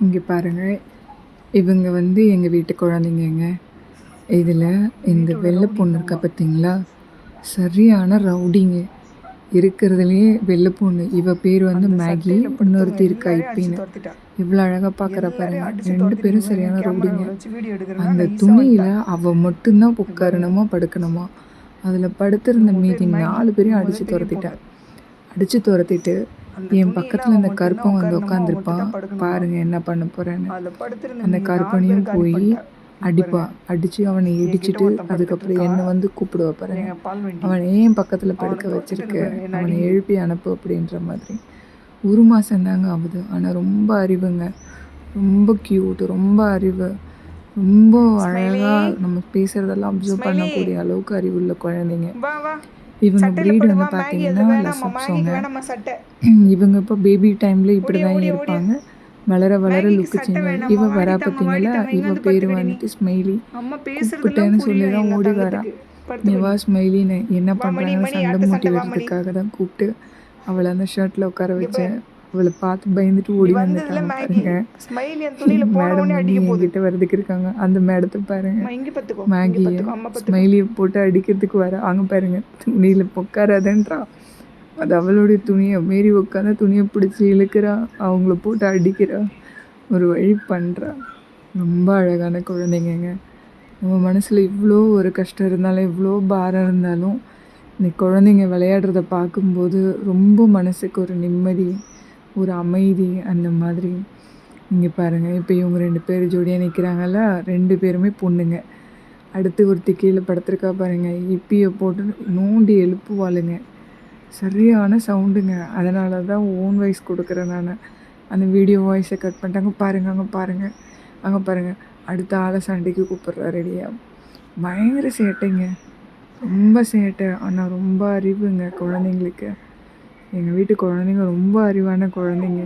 இங்கே பாருங்கள், இவங்க வந்து எங்கள் வீட்டு குழந்தைங்கங்க. இதில் இந்த வெள்ளை பொண்ணு இருக்கா பார்த்தீங்களா, சரியான ரவுடிங்க. இருக்கிறதுலையே வெள்ளை பொண்ணு. இவ பேர் வந்து மேகி, இன்னொருத்தி இருக்கா இப்பின்னு. இவ்வளோ அழகாக பார்க்குற பாருங்க. 2 பேரும் சரியான ரவுடிங்க. அந்த துணியில் அவள் மட்டும்தான் உட்காரணுமா படுக்கணுமா. அதில் படுத்திருந்த மீதி 4 பேரையும் அடித்து துரத்திட்டு என் பக்கத்தில் இந்த கருப்பன் வந்து உட்காந்துருப்பான். பாருங்கள் என்ன பண்ண போகிறேன்னு. அந்த கருப்பனையும் போய் அடித்து அவனை இடிச்சிட்டு அதுக்கப்புறம் என்னை வந்து கூப்பிடுவா பாருங்க. அவனை ஏன் பக்கத்தில் படுக்க வச்சிருக்க, அவனை எழுப்பி அனுப்பு அப்படின்ற மாதிரி. 1 மாதம் தாங்க ஆகுது, ஆனால் ரொம்ப அறிவுங்க, ரொம்ப க்யூட், ரொம்ப அறிவு, ரொம்ப அழகாக நம்ம பேசுகிறதெல்லாம் அப்சர்வ் பண்ணக்கூடிய அளவுக்கு அறிவுள்ள குழந்தைங்க. இவங்க ப்ரீடு வந்து பார்த்தீங்கன்னா லசப்ஸோங்க. இவங்க இப்போ பேபி டைமில் இப்படி தான் இருப்பாங்க. வளர வளர லுக்கு சேஞ்ச். இவ வரா பார்த்தீங்களா, இவ பேர் வந்துட்டு ஸ்மைலி. கூப்பிட்டேன்னு சொல்லி தான் ஓடி வரா. நீ வா ஸ்மைலின்னு. என்ன பண்ணுறாங்கன்னு சண்டை மூட்டி விடுறதுக்காக தான் கூப்பிட்டு அவளை அந்த ஷர்ட்டில் உட்கார வச்சேன். அவளை பார்த்து பயந்துட்டு ஓடி வந்துட்டாங்க பாருங்க. மேடம் வந்து என்கிட்ட வரதுக்கு இருக்காங்க. அந்த மேடத்தை பாருங்க, மேகியை ஸ்மைலியை போட்டு அடிக்கிறதுக்கு வர. அங்கே பாருங்க, துணியில் உட்காராதன்றா. அது அவளுடைய துணியை மீறி உட்காந்து துணியை பிடிச்சி இழுக்கிறா, அவங்கள போட்டு அடிக்கிறா, ஒரு வழி பண்ணுறா. ரொம்ப அழகான குழந்தைங்க. நம்ம மனசில் இவ்வளோ ஒரு கஷ்டம் இருந்தாலும், இவ்வளோ பாரம் இருந்தாலும், இந்த குழந்தைங்க விளையாடுறத பார்க்கும்போது ரொம்ப மனசுக்கு ஒரு நிம்மதி, ஒரு அமைதி அந்த மாதிரி. இங்கே பாருங்கள், இப்போ இவங்க 2 பேர் ஜோடியாக நிற்கிறாங்கல்ல, 2 பேருமே பொண்ணுங்க. அடுத்து ஒருத்தி கீழே படுத்துருக்கா பாருங்கள், இப்பியை போட்டு நோண்டி எழுப்புவாளுங்க. சரியான சவுண்டுங்க. அதனால தான் ஓன் வாய்ஸ் கொடுக்குறேன் நான். அந்த வீடியோ வாய்ஸை கட் பண்ணிட்டாங்க பாருங்கள். அங்கே பாருங்கள், அடுத்த ஆளை சண்டைக்கு கூப்பிட்றா ரெடியாக. பயங்கர சேட்டைங்க, ரொம்ப சேட்டை. ஆனால் ரொம்ப அறிவுங்க குழந்தைங்களுக்கு. எங்கள் வீட்டு குழந்தைங்க ரொம்ப அறிவான குழந்தைங்க.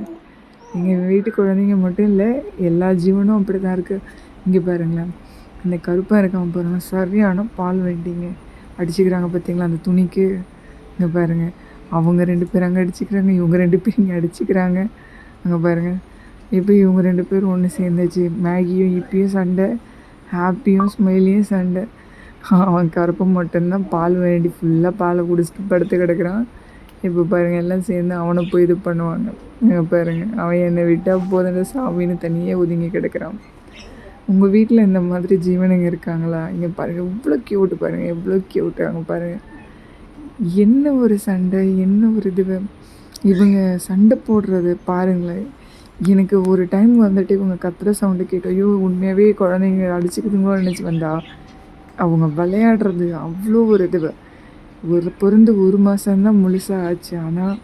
எங்கள் வீட்டு குழந்தைங்க மட்டும் இல்லை, எல்லா ஜீவனும் அப்படி தான் இருக்குது. இங்கே பாருங்களேன், அந்த கருப்பாக இருக்காமல் பாருங்கள், சரியான பால் வேண்டிங்க. அடிச்சுக்கிறாங்க பார்த்தீங்களா அந்த துணிக்கு. இங்கே பாருங்கள், அவங்க 2 பேர் அங்கே அடிச்சுக்கிறாங்க, இவங்க 2 பேர் இங்கே அடிச்சுக்கிறாங்க. அங்கே பாருங்கள், இப்போ இவங்க 2 பேரும் ஒன்று சேர்ந்துச்சு. மேகியும் இப்பியும் சண்டை, ஹாப்பியும் ஸ்மைலியும் சண்டை. அவன் கருப்பு மட்டும்தான் பால் வேண்டி ஃபுல்லாக பாலை குடிச்சிட்டு படுத்து கிடக்குறான். இப்போ பாருங்கள், எல்லாம் சேர்ந்து அவனை போய் இது பண்ணுவாங்க. இங்கே பாருங்கள், அவன் என்னை விட்டால் போதுன்ற சாமின்னு தனியாக ஒதுங்கி கிடக்குறான். உங்கள் வீட்டில் இந்த மாதிரி ஜீவனுங்க இருக்காங்களா? இங்கே பாருங்கள், இவ்வளோ க்யூட்டு பாருங்கள், எவ்வளோ க்யூட்டு. அங்கே பாருங்கள், என்ன ஒரு சண்டை, என்ன ஒரு இது. இவங்க சண்டை போடுறது பாருங்களேன். எனக்கு ஒரு டைம் வந்துட்டு இவங்க கத்துற சவுண்டு கேட்டு, ஐயோ உண்மையாகவே குழந்தைங்க அடிச்சுக்குதுங்களோ நினச்சி வந்தா. அவங்க விளையாடுறது அவ்வளோ ஒரு இது. பிறந்து 1 மாதம்தான் முழுசாக ஆச்சு, ஆனால்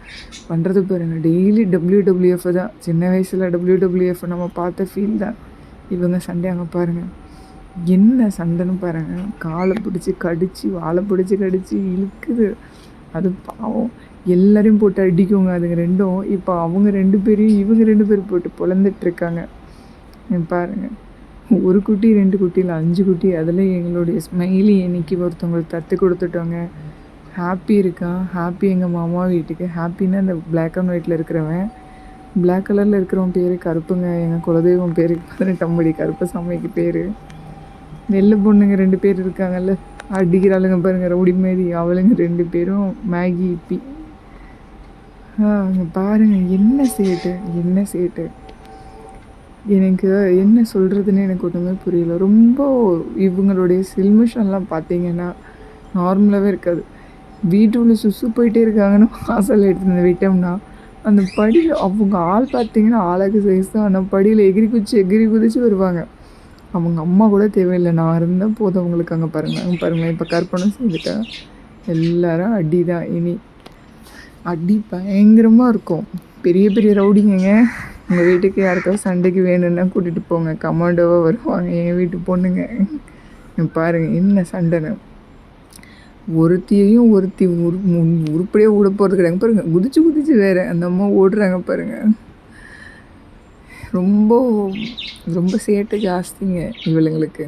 பண்ணுறது பாருங்கள், டெய்லி WWF தான். சின்ன வயசில் WWF நம்ம பார்த்த ஃபீல் தான் இவங்க சண்டை. அங்கே பாருங்கள், என்ன சண்டைன்னு பாருங்கள். காலை பிடிச்சி கடிச்சு, வாழை பிடிச்சி கடிச்சு இழுக்குது. அது பாவம், எல்லோரையும் போட்டு அடிக்குங்க அதுங்க 2ம். இப்போ அவங்க 2 பேரையும் இவங்க 2 பேர் போட்டு பொழந்துட்டுருக்காங்க. பாருங்கள், 1 குட்டி 2 குட்டியில் 5 குட்டி. அதில் எங்களுடைய ஸ்மைலி இன்னைக்கு ஒருத்தவங்களுக்கு தத்து கொடுத்துட்டோங்க. ஹாப்பி இருக்கான். ஹாப்பி எங்கள் மாமா வீட்டுக்கு. ஹாப்பின்னா அந்த பிளாக் அண்ட் ஒயிட்டில் இருக்கிறவன். பிளாக் கலரில் இருக்கிறவன் பேர் கருப்புங்க. எங்கள் குலதெய்வம் பேர் 18 கருப்பசாமிக்கு பேர். வெள்ளை பொண்ணுங்க 2 பேர் இருக்காங்கல்ல, அடிக்கிறாளுங்க பாருங்கள் ரவுடி மாரி. அவளுங்க 2 பேரும் மேகி இப்பி. அங்கே பாருங்கள், என்ன சேட்டு. எனக்கு என்ன சொல்கிறதுன்னு எனக்கு ஒன்றுமே புரியல. ரொம்ப இவங்களுடைய சில்மிஷன்லாம் பார்த்தீங்கன்னா நார்மலாகவே இருக்காது. வீட்டுக்குள்ளே சுசு போயிட்டே இருக்காங்கன்னு வாசல் எடுத்து விட்டோம்னா, அந்த படியில் அவங்க ஆள் பார்த்தீங்கன்னா ஆளுக்கு சைஸ் தான். ஆனால் படியில் எகிரி குதிச்சு வருவாங்க. அவங்க அம்மா கூட தேவையில்லை, நான் இருந்தால் போதும் அவங்களுக்கு. அங்கே பாருங்கள், இப்போ கற்பனை செஞ்சுட்டேன். எல்லோரும் அடி தான். இனி அடி பயங்கரமாக இருக்கும். பெரிய பெரிய ரவுடிங்க. உங்கள் வீட்டுக்கு யாருக்காவது சண்டைக்கு வேணும்னா கூட்டிகிட்டு போங்க, கமாண்டோவாக வருவாங்க எங்கள் வீட்டு பொண்ணுங்க. பாருங்கள் என்ன சண்டைன்னு. ஒருத்தியையும் ஒருத்தி உருப்படியாக ஓட போகிறது கிடையாது பாருங்கள். குதிச்சு வேறு அந்த அம்மா ஓடுறாங்க பாருங்கள். ரொம்ப ரொம்ப சேட்டை ஜாஸ்திங்க இவளுங்களுக்கு.